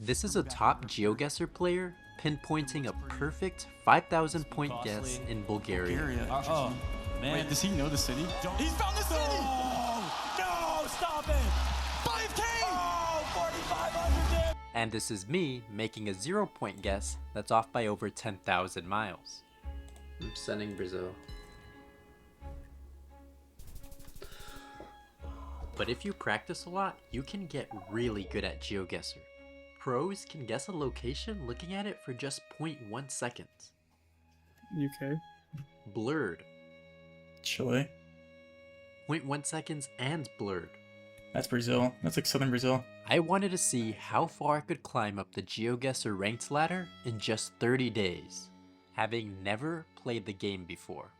This is a top Geoguessr player pinpointing a perfect 5,000 point guess in Bulgaria. Oh, man. Wait, does he know the city? He's found the city! No, stop it! 5K! Oh, 4,500! And this is me making a 0 point guess that's off by over 10,000 miles. I'm sending Brazil. But if you practice a lot, you can get really good at Geoguessr. Pros can guess a location looking at it for just 0.1 seconds. UK. Blurred. Chile. 0.1 seconds and blurred. That's Brazil. That's like southern Brazil. I wanted to see how far I could climb up the Geoguessr ranked ladder in just 30 days, having never played the game before.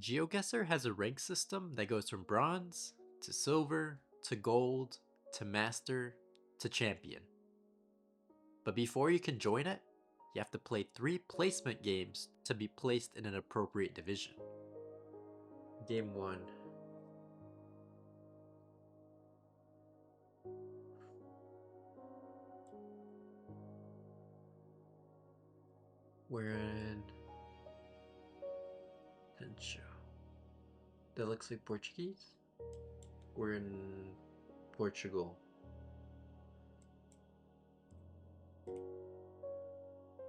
Geoguessr has a rank system that goes from bronze to silver to gold to master to champion. But before you can join it, you have to play 3 placement games to be placed in an appropriate division. Game 1. We're in Tencho. That looks like Portuguese. We're in Portugal.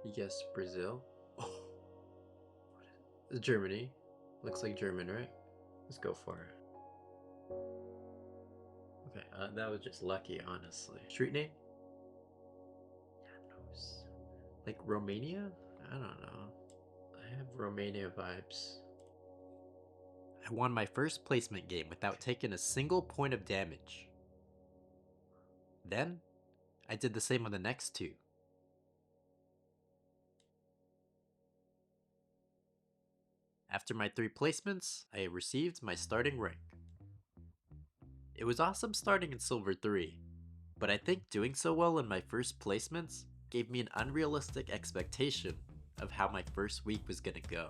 You guess Brazil? Oh. Germany. Looks like German, right? Let's go for it. Okay, that was just lucky, honestly. Street name? Janos. Like Romania? I don't know. I have Romania vibes. I won my first placement game without taking a single point of damage. Then, I did the same on the next 2. After my 3 placements, I received my starting rank. It was awesome starting in Silver 3, but I think doing so well in my first placements gave me an unrealistic expectation of how my first week was gonna go.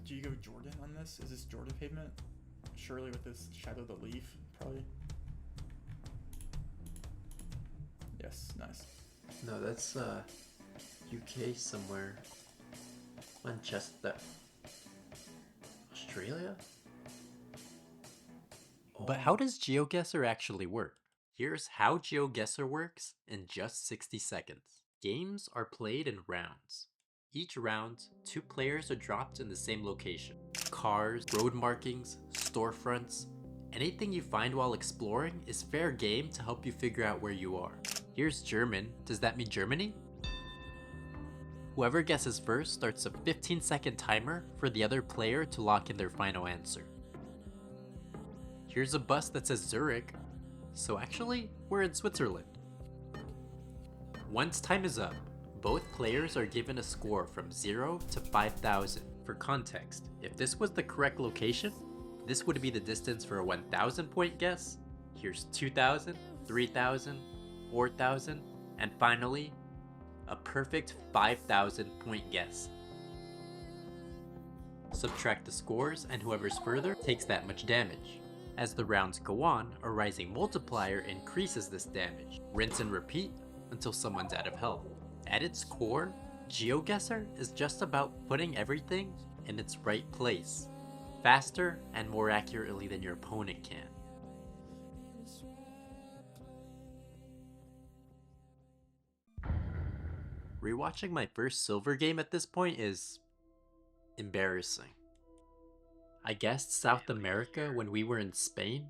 Do you go Jordan on this? Is this Jordan pavement? Surely with this Shadow the Leaf, probably. Yes, nice. No, that's UK somewhere. Manchester. Australia? But how does Geoguessr actually work? Here's how Geoguessr works in just 60 seconds. Games are played in rounds. Each round, 2 players are dropped in the same location. Cars, road markings, storefronts, anything you find while exploring is fair game to help you figure out where you are. Here's German. Does that mean Germany? Whoever guesses first starts a 15-second timer for the other player to lock in their final answer. Here's a bus that says Zurich, so actually, we're in Switzerland. Once time is up, both players are given a score from 0 to 5,000. For context, if this was the correct location, this would be the distance for a 1,000 point guess. Here's 2,000, 3,000, 4,000, and finally, a perfect 5,000 point guess. Subtract the scores and whoever's further takes that much damage. As the rounds go on, a rising multiplier increases this damage. Rinse and repeat until someone's out of health. At its core, Geoguessr is just about putting everything in its right place, faster and more accurately than your opponent can. Rewatching my first silver game at this point is embarrassing. I guessed South America when we were in Spain.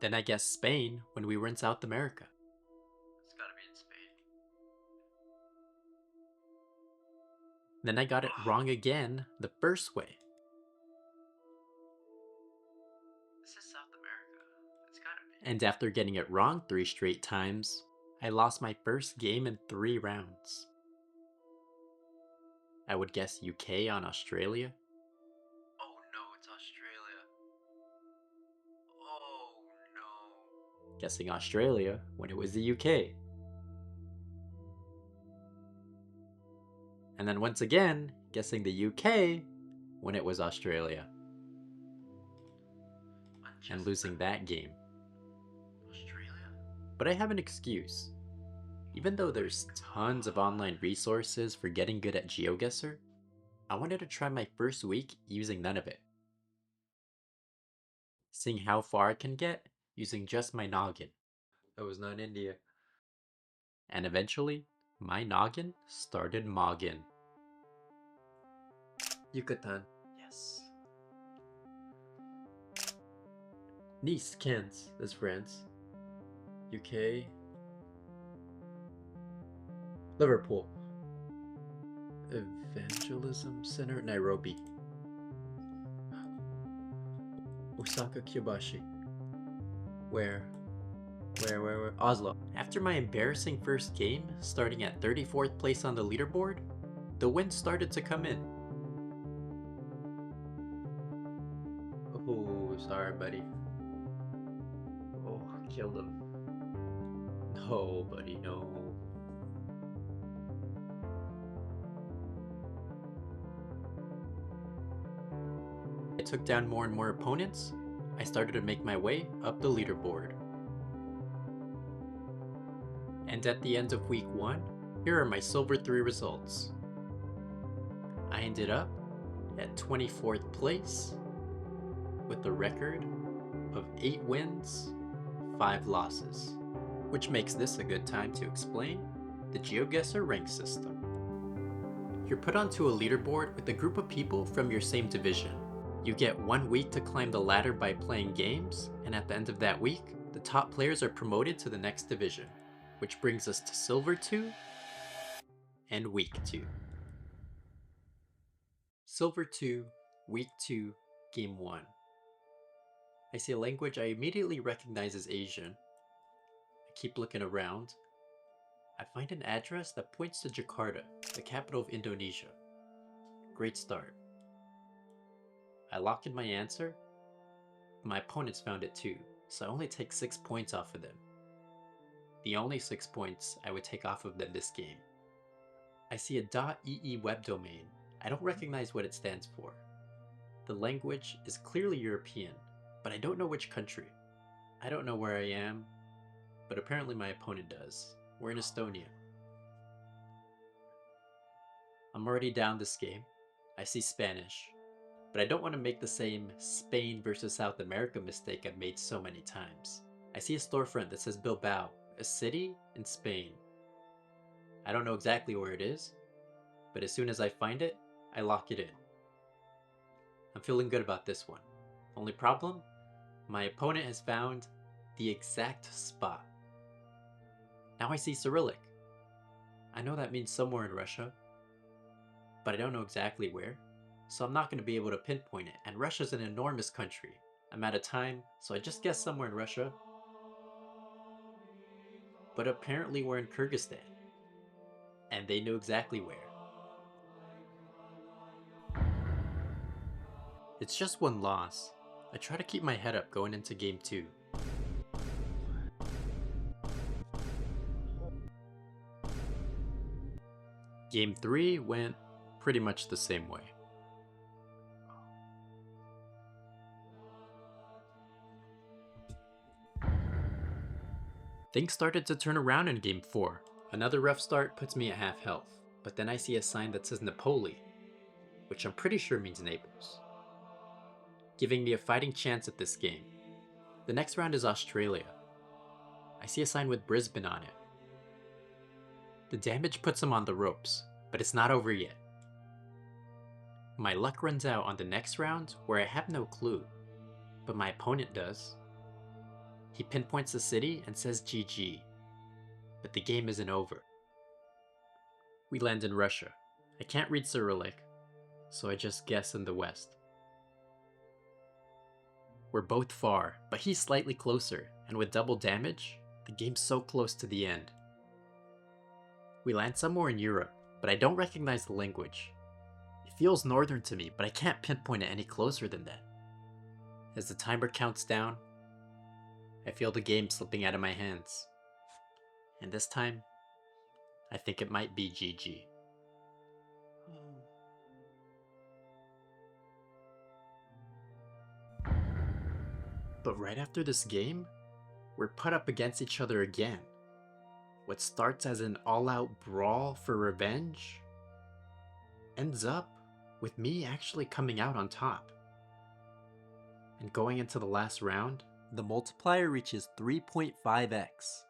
Then I guessed Spain when we were in South America. It's gotta be in Spain. Then I got it wrong again the first way. This is South America. It's gotta be. And after getting it wrong 3 straight times, I lost my first game in 3 rounds. I would guess UK on Australia. Oh no, it's Australia. Oh no. Guessing Australia when it was the UK. And then once again, guessing the UK when it was Australia. and losing that game. But I have an excuse. Even though there's tons of online resources for getting good at Geoguessr, I wanted to try my first week using none of it. Seeing how far I can get using just my noggin. That was not India. And eventually, my noggin started moggin. Yucatan. Yes. Nice, Kent, that's France. UK. Liverpool. Evangelism Center, Nairobi. Osaka Kyobashi. Where? Oslo. After my embarrassing first game, starting at 34th place on the leaderboard, the wins started to come in. Oh, sorry, buddy. Oh, killed him. No, buddy, no. I took down more and more opponents. I started to make my way up the leaderboard. And at the end of week 1, here are my Silver 3 results. I ended up at 24th place with a record of 8 wins, 5 losses, which makes this a good time to explain the Geoguessr rank system. You're put onto a leaderboard with a group of people from your same division. You get 1 week to climb the ladder by playing games, and at the end of that week, the top players are promoted to the next division, which brings us to Silver 2 and Week 2. Silver 2, Week 2, Game 1. I see a language I immediately recognize as Asian. I keep looking around. I find an address that points to Jakarta, the capital of Indonesia. Great start. I lock in my answer. My opponents found it too, so I only take 6 points off of them. The only 6 points I would take off of them this game. I see a .ee web domain. I don't recognize what it stands for. The language is clearly European, but I don't know which country. I don't know where I am, but apparently my opponent does. We're in Estonia. I'm already down this game. I see Spanish, but I don't want to make the same Spain versus South America mistake I've made so many times. I see a storefront that says Bilbao, a city in Spain. I don't know exactly where it is, but as soon as I find it, I lock it in. I'm feeling good about this one. Only problem? My opponent has found the exact spot. Now I see Cyrillic. I know that means somewhere in Russia, but I don't know exactly where, so I'm not going to be able to pinpoint it, and Russia's an enormous country. I'm out of time, so I just guessed somewhere in Russia. But apparently we're in Kyrgyzstan, and they knew exactly where. It's just 1 loss. I try to keep my head up going into Game 2. Game 3 went pretty much the same way. Things started to turn around in Game 4. Another rough start puts me at half health, but then I see a sign that says Napoli, which I'm pretty sure means Naples, giving me a fighting chance at this game. The next round is Australia. I see a sign with Brisbane on it. The damage puts him on the ropes, but it's not over yet. My luck runs out on the next round where I have no clue, but my opponent does. He pinpoints the city and says GG, but the game isn't over. We land in Russia. I can't read Cyrillic, so I just guess in the west. We're both far, but he's slightly closer, and with double damage, the game's so close to the end. We land somewhere in Europe, but I don't recognize the language. It feels northern to me, but I can't pinpoint it any closer than that. As the timer counts down, I feel the game slipping out of my hands. And this time, I think it might be GG. But right after this game, we're put up against each other again. What starts as an all-out brawl for revenge ends up with me actually coming out on top. And going into the last round, the multiplier reaches 3.5x.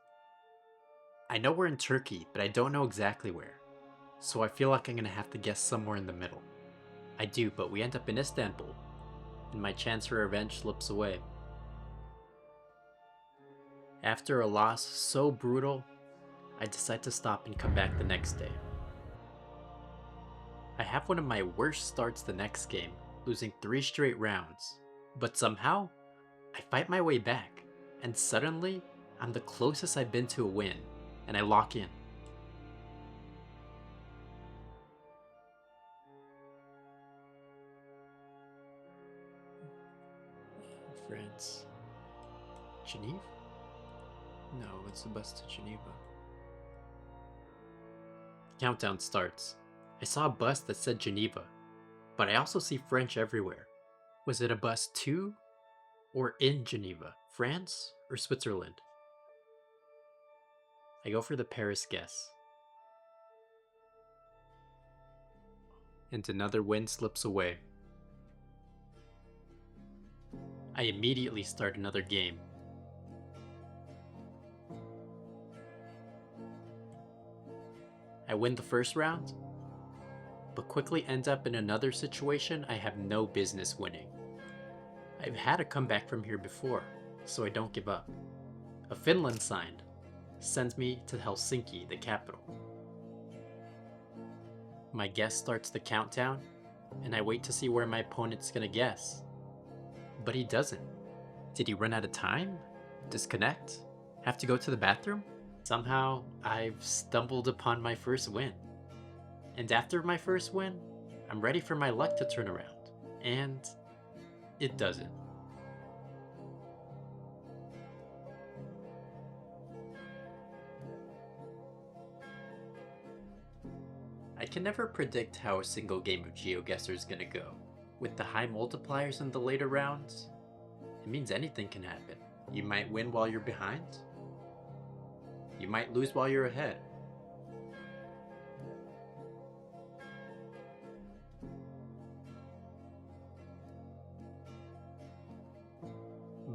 I know we're in Turkey, but I don't know exactly where, so I feel like I'm gonna have to guess somewhere in the middle. I do, but we end up in Istanbul, and my chance for revenge slips away. After a loss so brutal, I decide to stop and come back the next day. I have one of my worst starts the next game, losing 3 straight rounds, but somehow, I fight my way back, and suddenly, I'm the closest I've been to a win, and I lock in. France. Geneva? No, it's the bus to Geneva. Countdown starts. I saw a bus that said Geneva, but I also see French everywhere. Was it a bus to or in Geneva? France or Switzerland? I go for the Paris guess. And another win slips away. I immediately start another game. I win the first round, but quickly end up in another situation I have no business winning. I've had a comeback from here before, so I don't give up. A Finland sign sends me to Helsinki, the capital. My guess starts the countdown, and I wait to see where my opponent's gonna guess. But he doesn't. Did he run out of time? Disconnect? Have to go to the bathroom? Somehow, I've stumbled upon my first win. And after my first win, I'm ready for my luck to turn around. And it doesn't. I can never predict how a single game of Geoguessr is gonna go. With the high multipliers in the later rounds, it means anything can happen. You might win while you're behind. You might lose while you're ahead.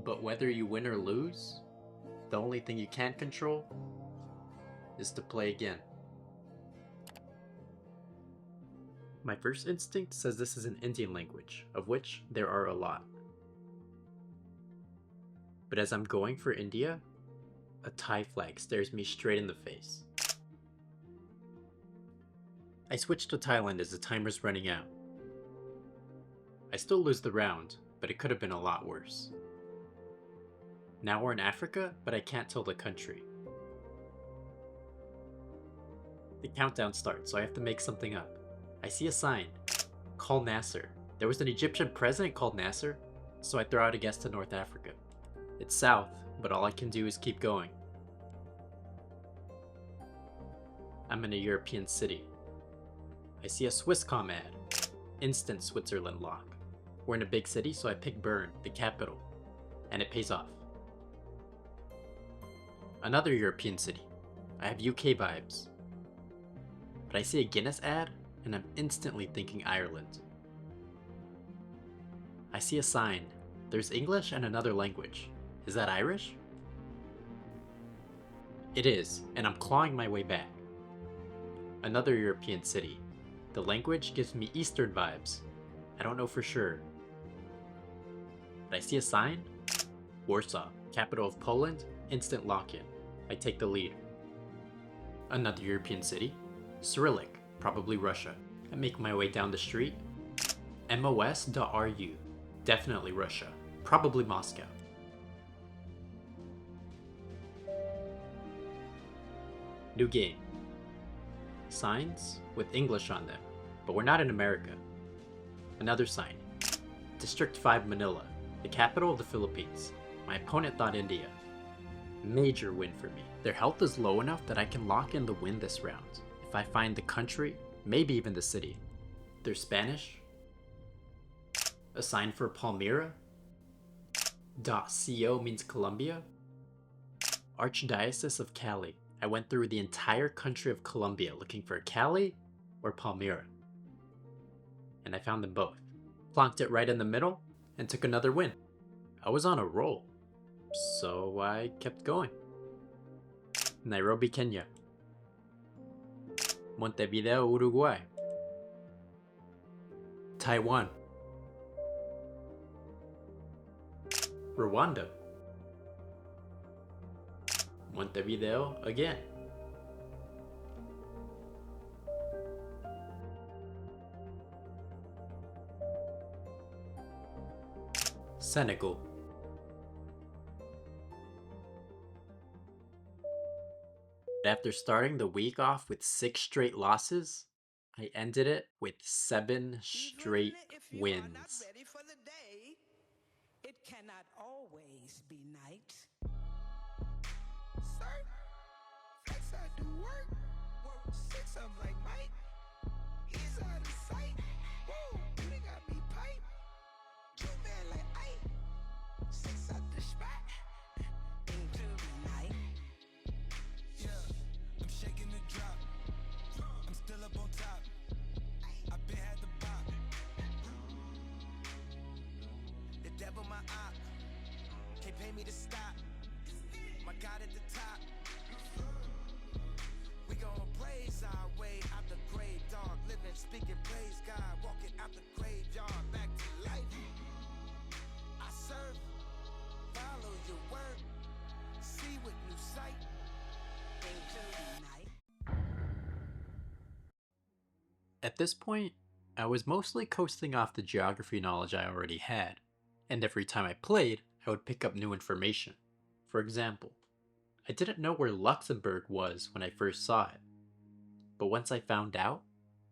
But whether you win or lose, the only thing you can't control is to play again. My first instinct says this is an Indian language, of which there are a lot. But as I'm going for India, a Thai flag stares me straight in the face. I switch to Thailand as the timer's running out. I still lose the round, but it could have been a lot worse. Now we're in Africa, but I can't tell the country. The countdown starts, so I have to make something up. I see a sign. Call Nasser. There was an Egyptian president called Nasser, so I throw out a guess to North Africa. It's south, but all I can do is keep going. I'm in a European city. I see a Swisscom ad. Instant Switzerland lock. We're in a big city, so I pick Bern, the capital, and it pays off. Another European city. I have UK vibes. But I see a Guinness ad, and I'm instantly thinking Ireland. I see a sign. There's English and another language. Is that Irish? It is, and I'm clawing my way back. Another European city. The language gives me Eastern vibes. I don't know for sure. But I see a sign. Warsaw, capital of Poland, instant lock-in. I take the lead. Another European city. Cyrillic, probably Russia. I make my way down the street. MOS.RU, definitely Russia, probably Moscow. New game. Signs with English on them, but we're not in America. Another sign. District 5 Manila, the capital of the Philippines. My opponent thought India. Major win for me. Their health is low enough that I can lock in the win this round. If I find the country, maybe even the city. They're Spanish. A sign for Palmyra. .co means Colombia. Archdiocese of Cali. I went through the entire country of Colombia looking for Cali or Palmyra. And I found them both. Plonked it right in the middle and took another win. I was on a roll, so I kept going. Nairobi, Kenya. Montevideo, Uruguay. Taiwan. Rwanda. Montevideo again. Senegal. After starting the week off with 6 straight losses, I ended it with 7 straight wins. It cannot always be night. Flex I do work. Six I'm like Mike. He's out of sight. Whoa, they got me pipe. Two man like Ike. Six out the spot. Into the night. Yeah, I'm shaking the drop. I'm still up on top. I been had the bop. The devil my op. Can't pay me to stop. My God at the top. We gon' blaze our way out the grave, dog. Living, speaking, praise God. Walking out the graveyard, back to life. I serve, follow your word. See with new sight. Into the night. At this point, I was mostly coasting off the geography knowledge I already had, and every time I played, I would pick up new information. For example, I didn't know where Luxembourg was when I first saw it, but once I found out,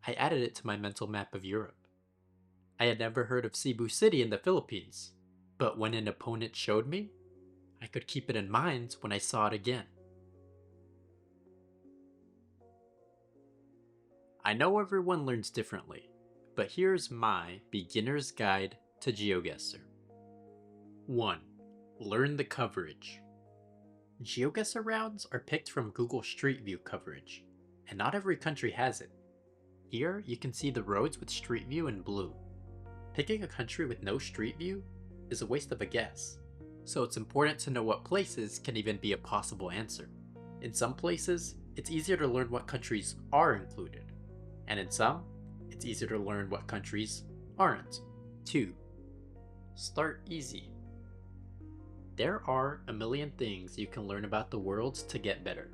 I added it to my mental map of Europe. I had never heard of Cebu City in the Philippines, but when an opponent showed me, I could keep it in mind when I saw it again. I know everyone learns differently, but here's my beginner's guide to Geoguessr. 1. Learn the coverage. Geoguessr rounds are picked from Google Street View coverage, and not every country has it. Here, you can see the roads with Street View in blue. Picking a country with no Street View is a waste of a guess, so it's important to know what places can even be a possible answer. In some places, it's easier to learn what countries are included, and in some, it's easier to learn what countries aren't. 2. Start easy. There are a million things you can learn about the world to get better.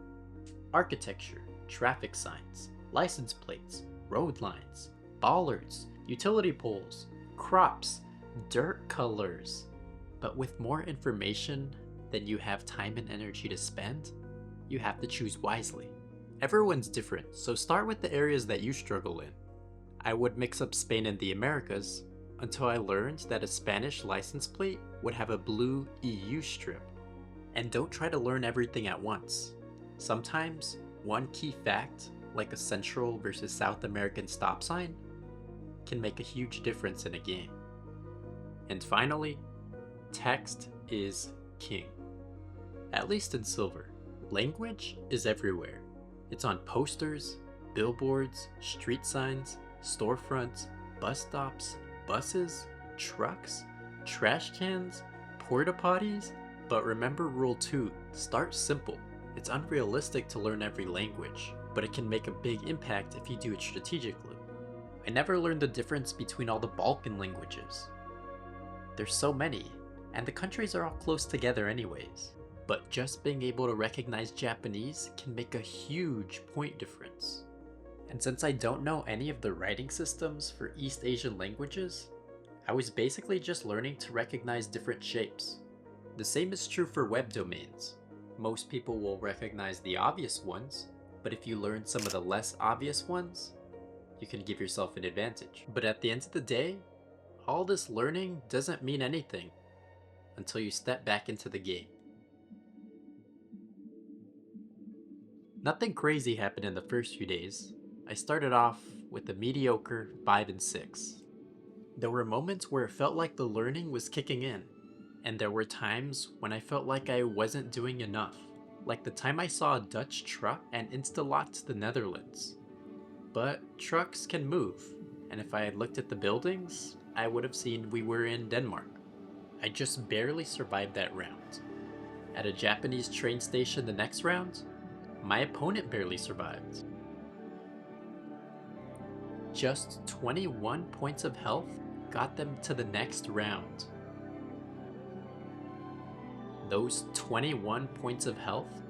Architecture, traffic signs, license plates, road lines, bollards, utility poles, crops, dirt colors. But with more information than you have time and energy to spend, you have to choose wisely. Everyone's different, so start with the areas that you struggle in. I would mix up Spain and the Americas until I learned that a Spanish license plate would have a blue EU strip. And don't try to learn everything at once. Sometimes, one key fact, like a Central versus South American stop sign, can make a huge difference in a game. And finally, text is king. At least in Silver, language is everywhere. It's on posters, billboards, street signs, storefronts, bus stops, buses, trucks, trash cans, porta potties. But remember rule 2, start simple. It's unrealistic to learn every language, but it can make a big impact if you do it strategically. I never learned the difference between all the Balkan languages. There's so many, and the countries are all close together anyways. But just being able to recognize Japanese can make a huge point difference. And since I don't know any of the writing systems for East Asian languages, I was basically just learning to recognize different shapes. The same is true for web domains. Most people will recognize the obvious ones, but if you learn some of the less obvious ones, you can give yourself an advantage. But at the end of the day, all this learning doesn't mean anything until you step back into the game. Nothing crazy happened in the first few days. I started off with a mediocre 5 and 6. There were moments where it felt like the learning was kicking in, And there were times when I felt like I wasn't doing enough. Like the time I saw a Dutch truck and insta-locked the Netherlands. But trucks can move, and if I had looked at the buildings, I would have seen we were in Denmark. I just barely survived that round. At a Japanese train station the next round, my opponent barely survived. Just 21 points of health got them to the next round. Those 21 points of health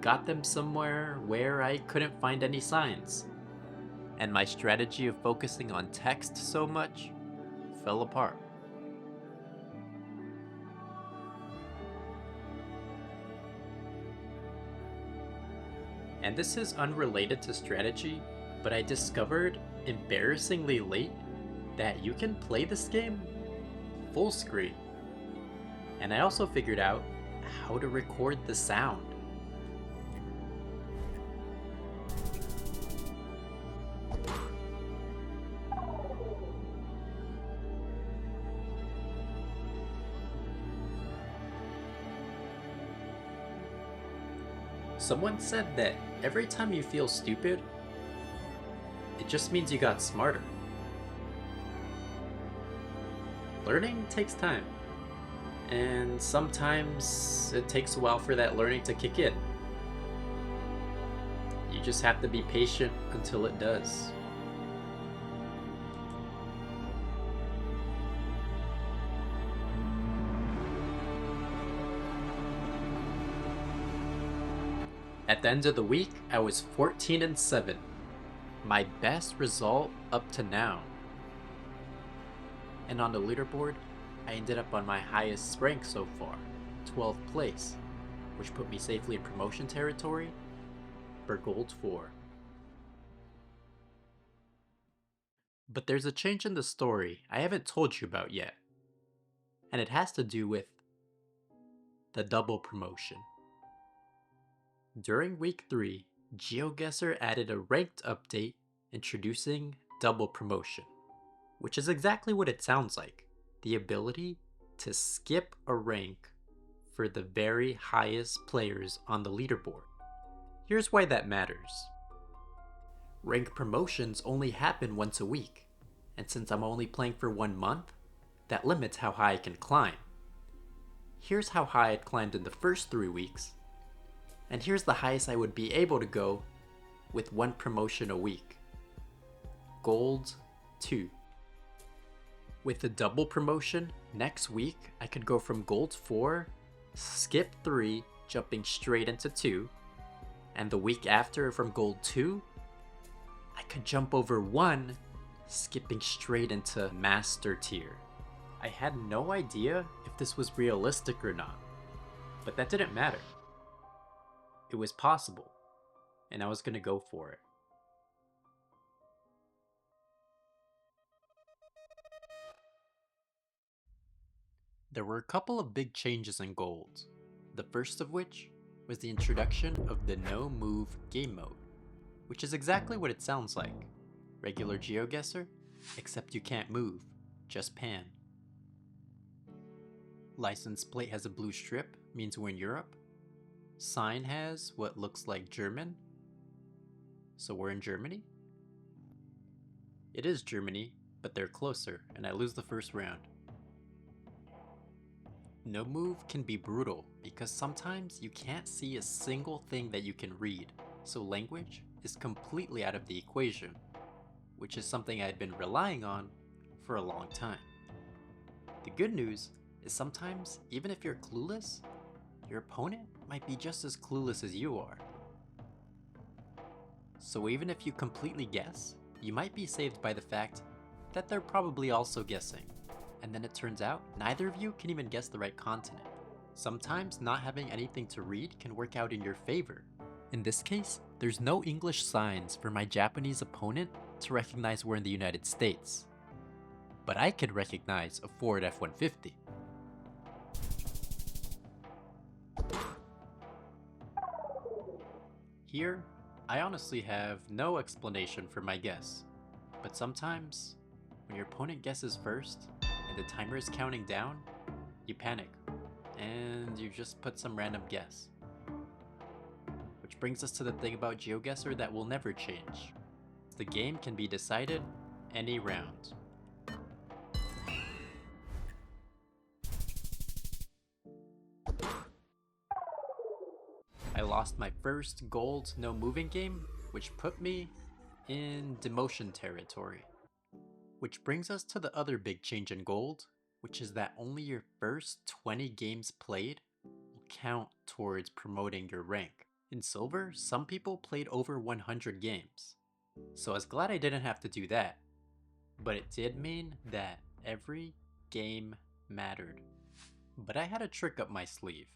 got them somewhere where I couldn't find any signs. And my strategy of focusing on text so much fell apart. And this is unrelated to strategy, but I discovered embarrassingly late that you can play this game full screen. And I also figured out how to record the sound. Someone said that every time you feel stupid, it just means you got smarter. Learning takes time, and sometimes it takes a while for that learning to kick in. You just have to be patient until it does. At the end of the week, I was 14-7, my best result up to now. And on the leaderboard, I ended up on my highest rank so far, 12th place, which put me safely in promotion territory for Gold 4. But there's a change in the story I haven't told you about yet, and it has to do with the double promotion. During week 3, Geoguessr added a ranked update introducing double promotion, which is exactly what it sounds like, the ability to skip a rank for the very highest players on the leaderboard. Here's why that matters. Rank promotions only happen once a week, and since I'm only playing for 1 month, that limits how high I can climb. Here's how high I'd climbed in the first 3 weeks, and here's the highest I would be able to go with 1 promotion a week. Gold 2. With the double promotion, next week I could go from Gold 4, skip 3, jumping straight into 2, and the week after from Gold 2, I could jump over 1, skipping straight into Master Tier. I had no idea if this was realistic or not, but that didn't matter. It was possible, and I was gonna go for it. There were a couple of big changes in Gold, the first of which was the introduction of the no move game mode, which is exactly what it sounds like. Regular Geoguessr, except you can't move, just pan. License plate has a blue strip, means we're in Europe. Sign has what looks like German, so we're in Germany. It is Germany, but they're closer, and I lose the first round. No move can be brutal because sometimes you can't see a single thing that you can read, so language is completely out of the equation, which is something I had been relying on for a long time. The good news is sometimes, even if you're clueless, your opponent might be just as clueless as you are. So even if you completely guess, you might be saved by the fact that they're probably also guessing. And then it turns out neither of you can even guess the right continent. Sometimes not having anything to read can work out in your favor. In this case, there's no English signs for my Japanese opponent to recognize we're in the United States. But I could recognize a Ford F-150. Here, I honestly have no explanation for my guess, but sometimes, when your opponent guesses first and the timer is counting down, you panic. and you just put some random guess. Which brings us to the thing about Geoguessr that will never change. The game can be decided any round. I lost my first gold no moving game, which put me in demotion territory. Which brings us to the other big change in gold, which is that only your first 20 games played will count towards promoting your rank. In silver, some people played over 100 games, so I was glad I didn't have to do that, but it did mean that every game mattered. But I had a trick up my sleeve,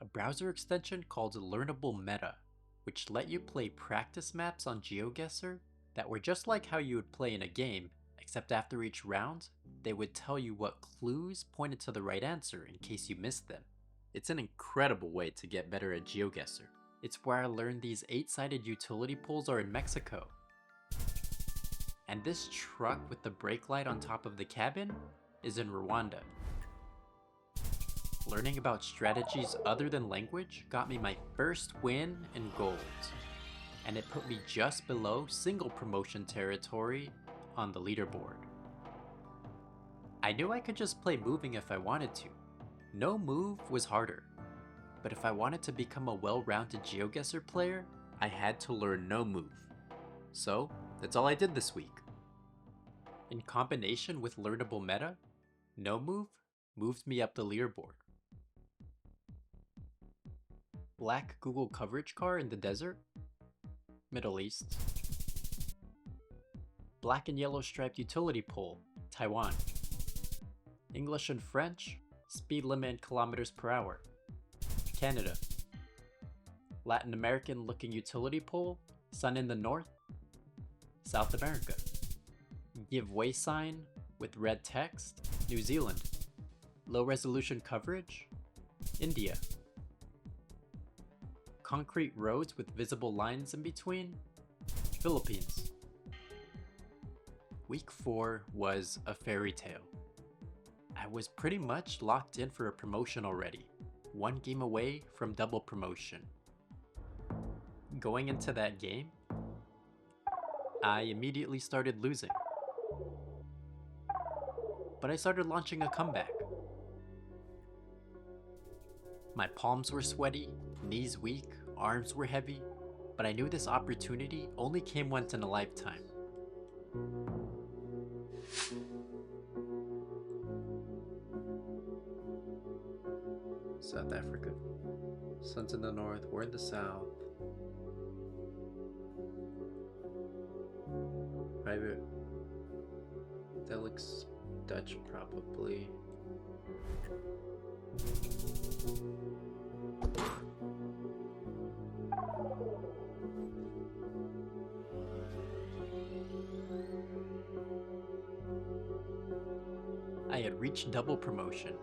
a browser extension called Learnable Meta, which let you play practice maps on Geoguessr that were just like how you would play in a game, except after each round, they would tell you what clues pointed to the right answer in case you missed them. It's an incredible way to get better at Geoguessr. It's where I learned these 8-sided utility poles are in Mexico. And this truck with the brake light on top of the cabin is in Rwanda. Learning about strategies other than language got me my first win in gold, and it put me just below single promotion territory on the leaderboard. I knew I could just play moving if I wanted to. No move was harder, but if I wanted to become a well-rounded Geoguessr player, I had to learn no move. So that's all I did this week. In combination with Learnable Meta, no move moved me up the leaderboard. Black Google coverage car in the desert, Middle East. Black and yellow striped utility pole, Taiwan. English and French, speed limit in kilometers per hour, Canada. Latin American looking utility pole, sun in the north, South America. Give way sign with red text, New Zealand. Low resolution coverage, India. Concrete roads with visible lines in between, Philippines. Week 4 was a fairy tale. I was pretty much locked in for a promotion already, one game away from double promotion. Going into that game, I immediately started losing. But I started launching a comeback. My palms were sweaty, knees weak, arms were heavy, but I knew this opportunity only came once in a lifetime. South Africa. Sun's in the north, we're in the south. Private. That looks Dutch, probably. I had reached double promotion.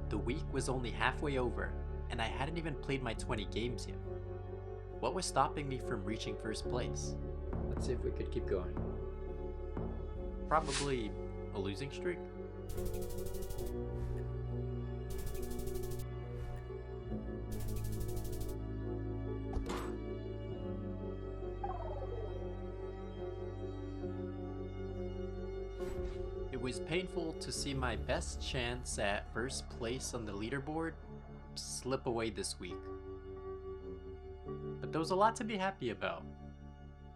The week was only halfway over, and I hadn't even played my 20 games yet. What was stopping me from reaching first place? Let's see if we could keep going. Probably a losing streak? It was painful to see my best chance at first place on the leaderboard slip away this week. But there was a lot to be happy about.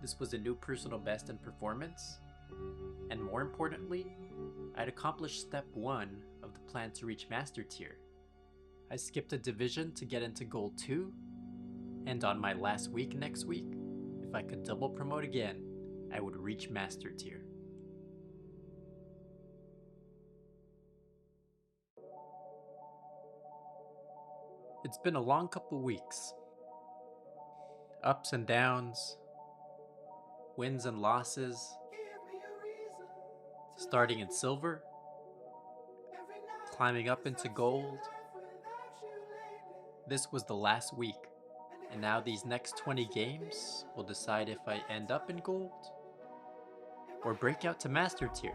This was a new personal best in performance, and more importantly, I'd accomplished step 1 of the plan to reach Master Tier. I skipped a division to get into Gold 2, and on my last week next week, if I could double promote again, I would reach Master Tier. It's been a long couple weeks. Ups and downs, wins and losses, starting in silver, climbing up into gold. This was the last week, and now these next 20 games will decide if I end up in gold or break out to Master Tier.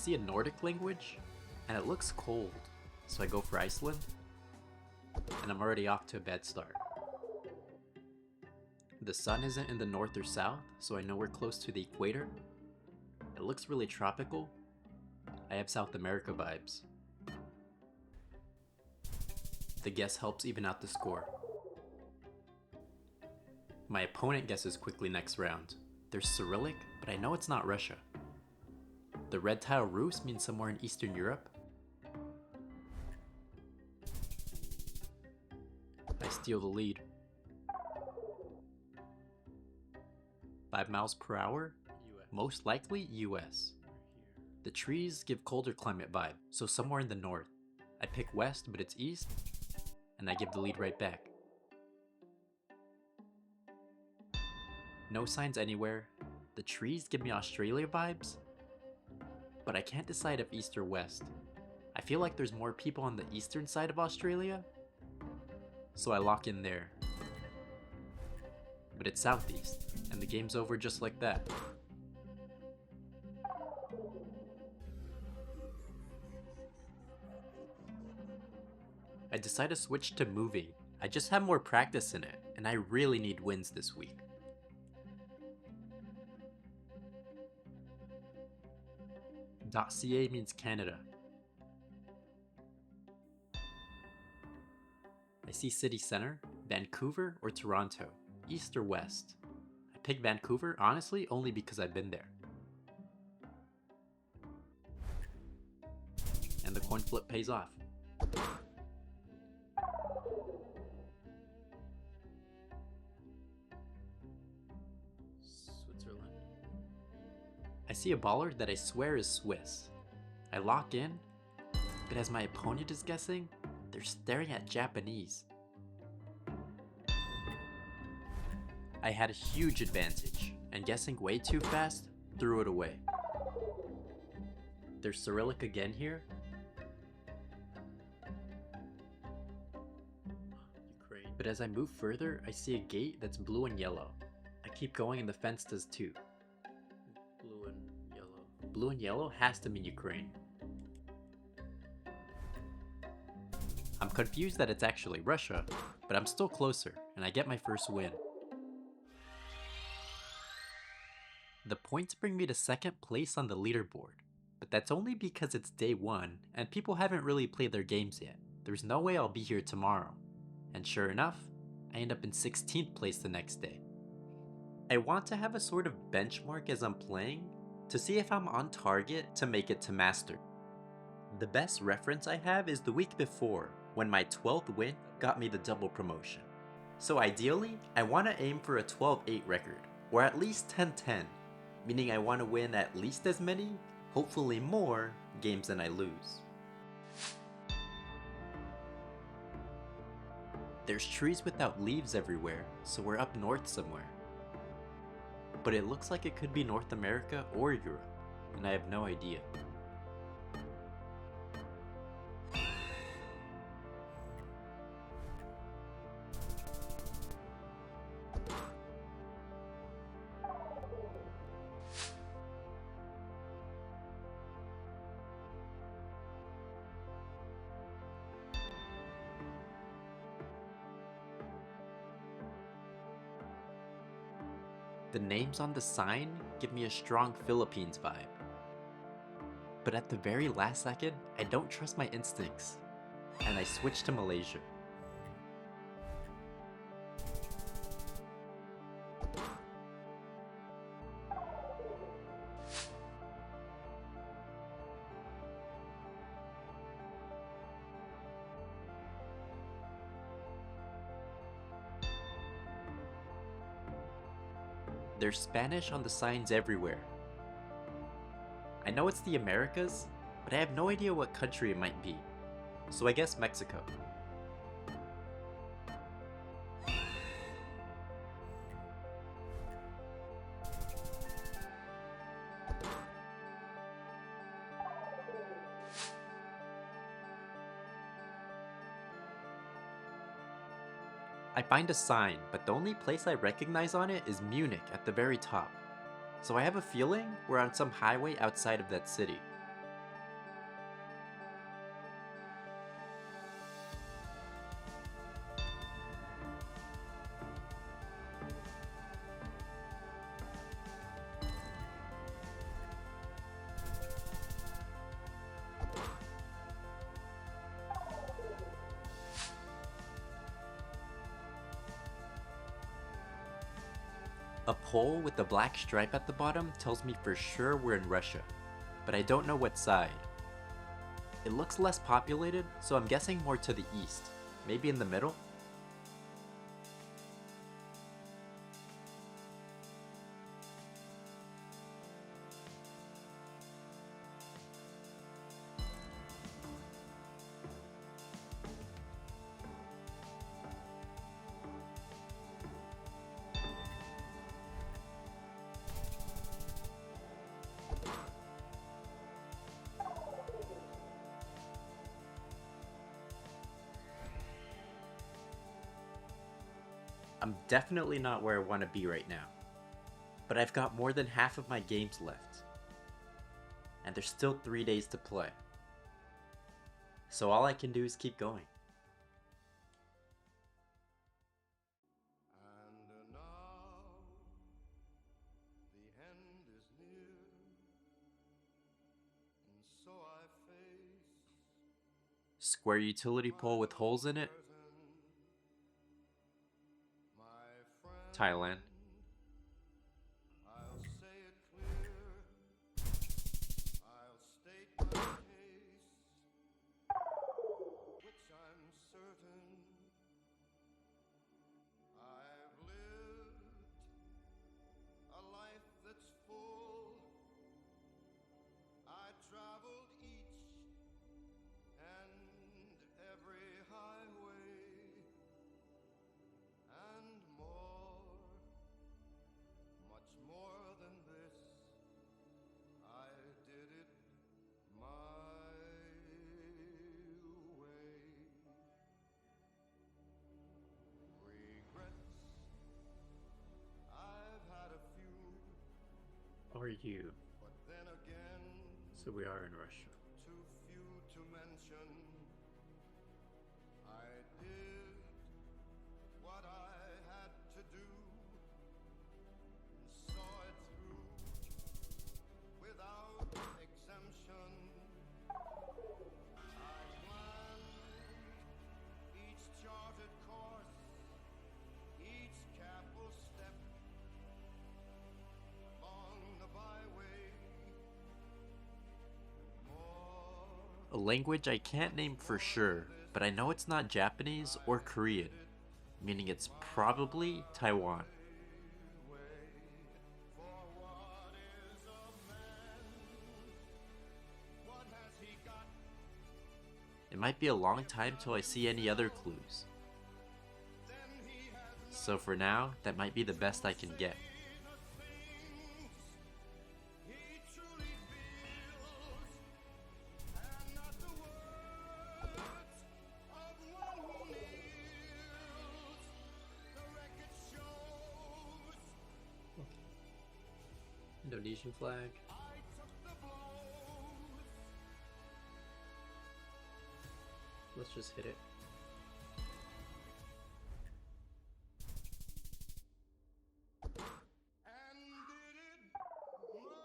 see a Nordic language, and it looks cold, so I go for Iceland, and I'm already off to a bad start. The sun isn't in the north or south, so I know we're close to the equator. It looks really tropical. I have South America vibes. The guess helps even out the score. My opponent guesses quickly next round. There's Cyrillic, but I know it's not Russia. The red tile roofs means somewhere in Eastern Europe. I steal the lead. 5 miles per hour? Most likely US. The trees give colder climate vibe, so somewhere in the north. I pick west, but it's east, and I give the lead right back. No signs anywhere. The trees give me Australia vibes, but I can't decide if east or west. I feel like there's more people on the eastern side of Australia, so I lock in there. But it's southeast, and the game's over just like that. I decide to switch to moving. I just have more practice in it, and I really need wins this week. .ca means Canada. I see city center, Vancouver or Toronto, east or west. I pick Vancouver, honestly, only because I've been there. And the coin flip pays off. Switzerland. I see a baller that I swear is Swiss. I lock in, but as my opponent is guessing, they're staring at Japanese. I had a huge advantage, and guessing way too fast threw it away. There's Cyrillic again here. Ukraine. But as I move further, I see a gate that's blue and yellow. I keep going and the fence does too. Blue and yellow. Blue and yellow has to mean Ukraine. I'm confused that it's actually Russia, but I'm still closer, and I get my first win. The points bring me to second place on the leaderboard, but that's only because it's day 1, and people haven't really played their games yet. There's no way I'll be here tomorrow. And sure enough, I end up in 16th place the next day. I want to have a sort of benchmark as I'm playing, to see if I'm on target to make it to Master. The best reference I have is the week before, when my 12th win got me the double promotion. So ideally, I want to aim for a 12-8 record, or at least 10-10, meaning I want to win at least as many, hopefully more, games than I lose. There's trees without leaves everywhere, so we're up north somewhere. But it looks like it could be North America or Europe, and I have no idea. The names on the sign give me a strong Philippines vibe. But at the very last second, I don't trust my instincts, and I switch to Malaysia. There's Spanish on the signs everywhere. I know it's the Americas, but I have no idea what country it might be, so I guess Mexico. I find a sign, but the only place I recognize on it is Munich at the very top. So I have a feeling we're on some highway outside of that city. A pole with a black stripe at the bottom tells me for sure we're in Russia, but I don't know what side. It looks less populated, so I'm guessing more to the east, maybe in the middle? I'm definitely not where I want to be right now, but I've got more than half of my games left, and there's still 3 days to play, so all I can do is keep going. And now the end is near, and so I face Square utility pole with holes in it? Thailand. I'll say it clear, I'll state my case, which I'm certain I've lived a life that's full. I traveled each and every highway and more, much more than this. I did it my way. Regrets, I've had a few, Are you? but then again, So we are in Russia. too few to mention. I did what I had to do and saw it through without exemption. I planned each charted course, each careful step along the byway. More A language I can't name for sure, but I know it's not Japanese or Korean, meaning it's probably Taiwan. for what is a man? What has he got? It might be a long time till I see any other clues. Then he has So for now, that might be the best I can get. seen the things he truly feels, and not the words of one who kneels. The record shows Indonesian flag. I took the blows. Let's just hit it. And did it my way.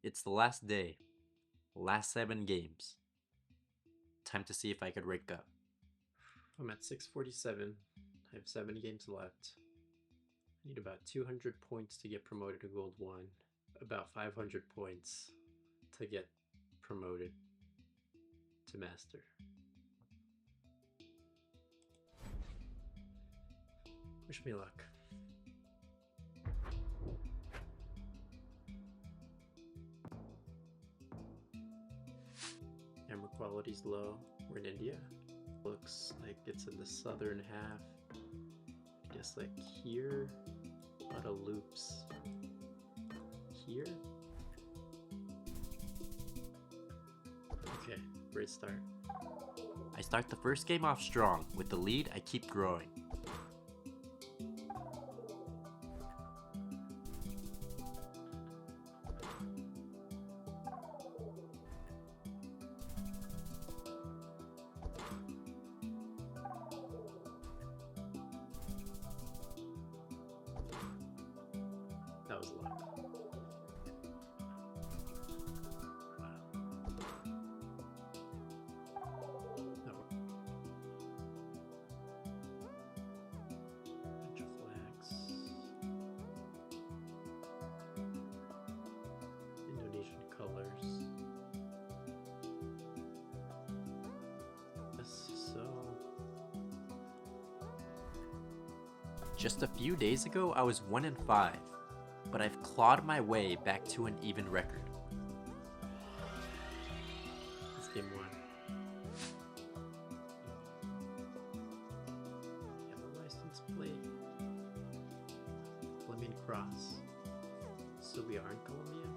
It's the last day. Last 7 games. Time to see if I could rank up. I'm at 647. I have 7 games left. I need about 200 points to get promoted to Gold 1. About 500 points to get promoted to Master. Wish me luck. Camera quality's low. We're in India. Looks like it's in the southern half. I guess like here. A lot of loops. Here? Okay, great start. I start the first game off strong. With the lead, I keep growing. That was luck. Wow. Just a few days ago, I was 1-5, but I've clawed my way back to an even record. It's game 1. Yellow license plate. Fleming Cross. So we are in Colombia?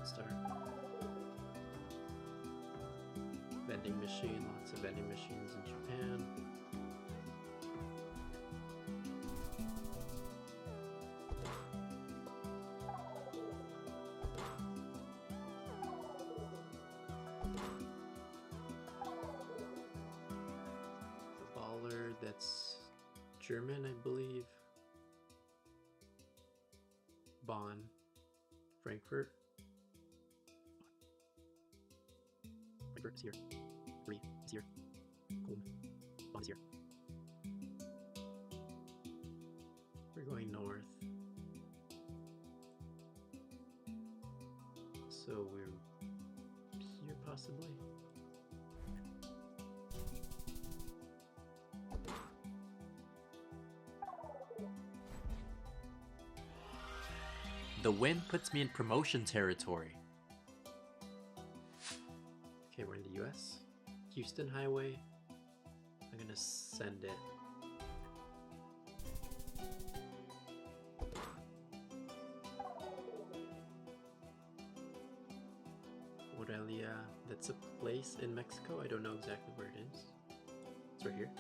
Start. Vending machine, lots of vending machines in Japan. The baller, that's German, I believe. Bonn, Frankfurt. Frankfurt is here. 3 is here. Cologne. Bonn is here. We're going north. So we're here possibly. The win puts me in promotion territory. Okay, we're in the US. Houston Highway. I'm gonna send it. Morelia, that's a place in Mexico. I don't know exactly where it is. It's right here.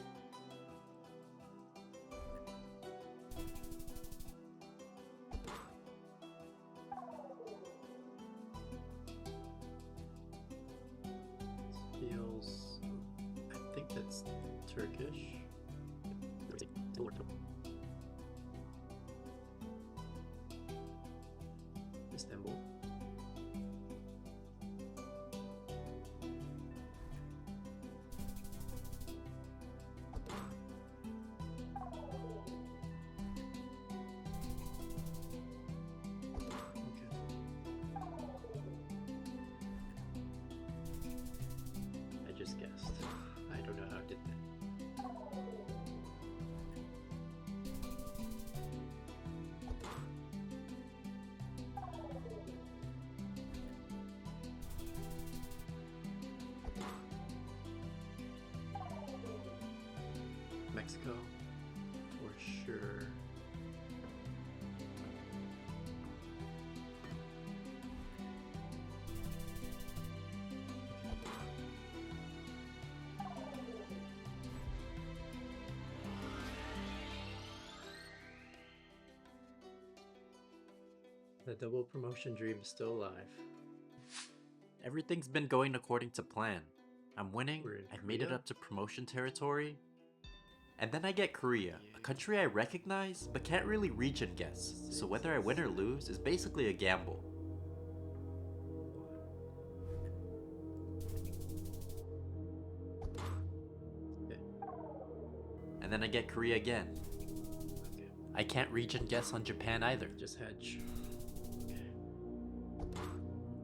Feels, I think that's Turkish. Istanbul. I just guessed. I don't know how I did that. Mexico, for sure. The double promotion dream is still alive. Everything's been going according to plan. I'm winning, I've made it Korea? up to promotion territory. And then I get Korea, a country I recognize but can't really region guess, so whether I win or lose is basically a gamble. Okay. And then I get Korea again. Okay. I can't region guess on Japan either. Just hedge. Okay.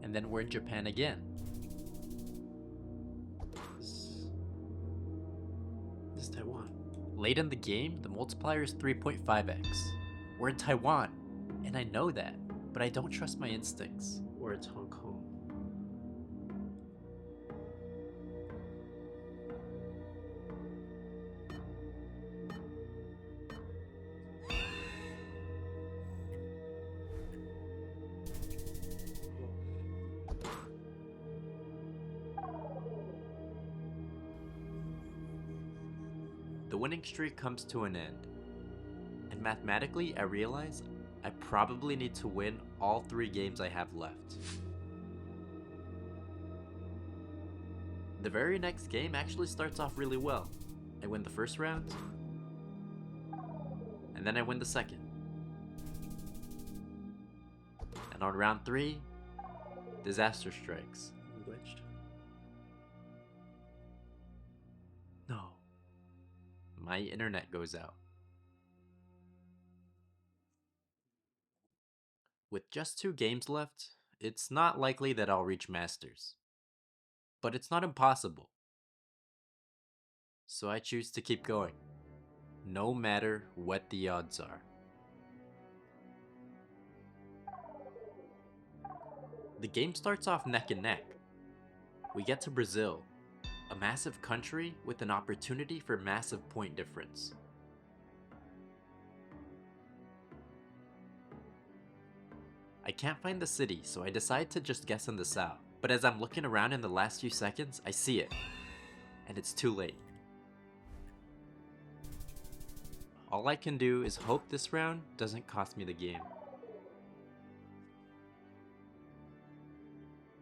And then we're in Japan again. This is Taiwan. Late in the game, the multiplier is 3.5x. We're in Taiwan, and I know that, but I don't trust my instincts. Or it's Hong Kong. The winning streak comes to an end, and mathematically I realize I probably need to win all 3 games I have left. The very next game actually starts off really well. I win the first round, and then I win the second. And on round 3, disaster strikes. I'm glitched. No. My internet goes out. With just 2 games left, it's not likely that I'll reach Masters. But it's not impossible. So I choose to keep going, no matter what the odds are. The game starts off neck and neck. We get to Brazil, a massive country with an opportunity for massive point difference. I can't find the city, so I decide to just guess on the south. But as I'm looking around in the last few seconds, I see it. And it's too late. All I can do is hope this round doesn't cost me the game.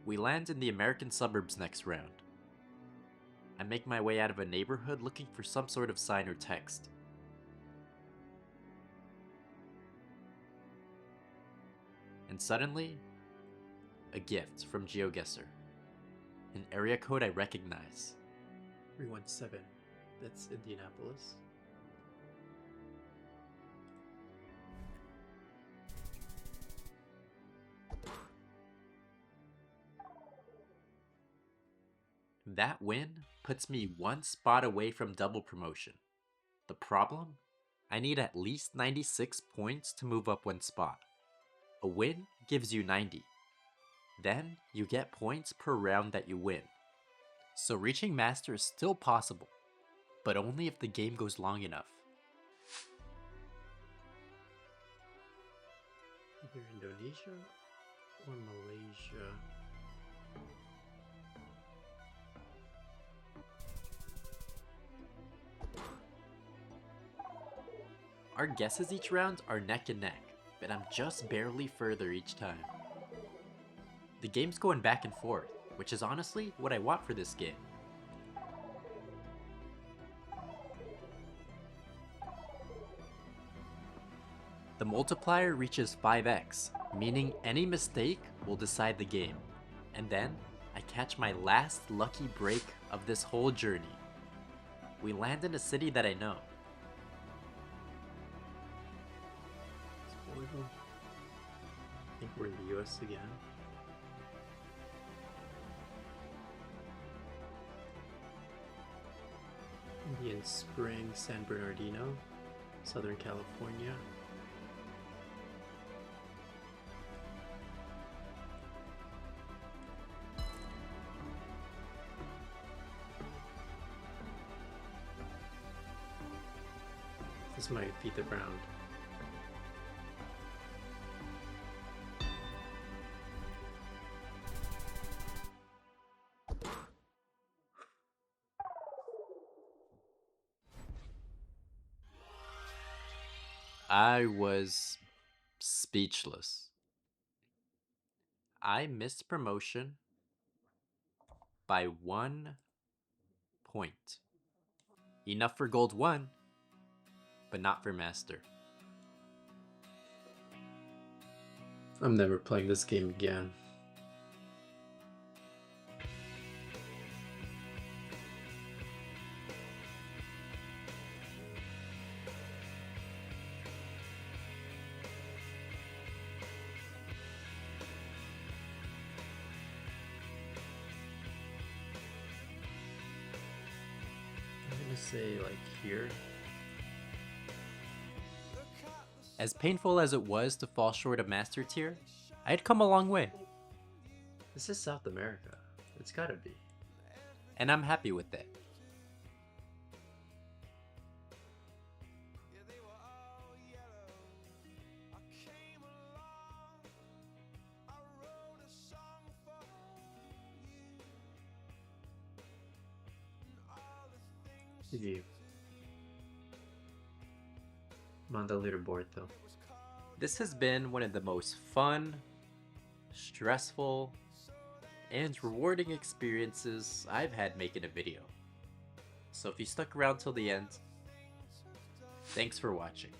We land in the American suburbs next round. I make my way out of a neighborhood looking for some sort of sign or text. And suddenly, a gift from Geoguessr. An area code I recognize. 317. That's Indianapolis. That win puts me one spot away from double promotion. The problem? I need at least 96 points to move up one spot. A win gives you 90. Then you get points per round that you win. So reaching master is still possible, but only if the game goes long enough. Either Indonesia or Malaysia. Our guesses each round are neck and neck, but I'm just barely further each time. The game's going back and forth, which is honestly what I want for this game. The multiplier reaches 5x, meaning any mistake will decide the game. And then, I catch my last lucky break of this whole journey. We land in a city that I know. Spoiler. I think we're in the US again. Indian Springs, San Bernardino, Southern California. This might be the round. I was speechless. I missed promotion by 1 point. Enough for gold 1, but not for master. I'm never playing this game again. I'm gonna say like here. As painful as it was to fall short of master tier, I had come a long way, This is South America. It's gotta be. and I'm happy with it. GG. I'm on the leaderboard though. This has been one of the most fun, stressful, and rewarding experiences I've had making a video. So if you stuck around till the end, thanks for watching.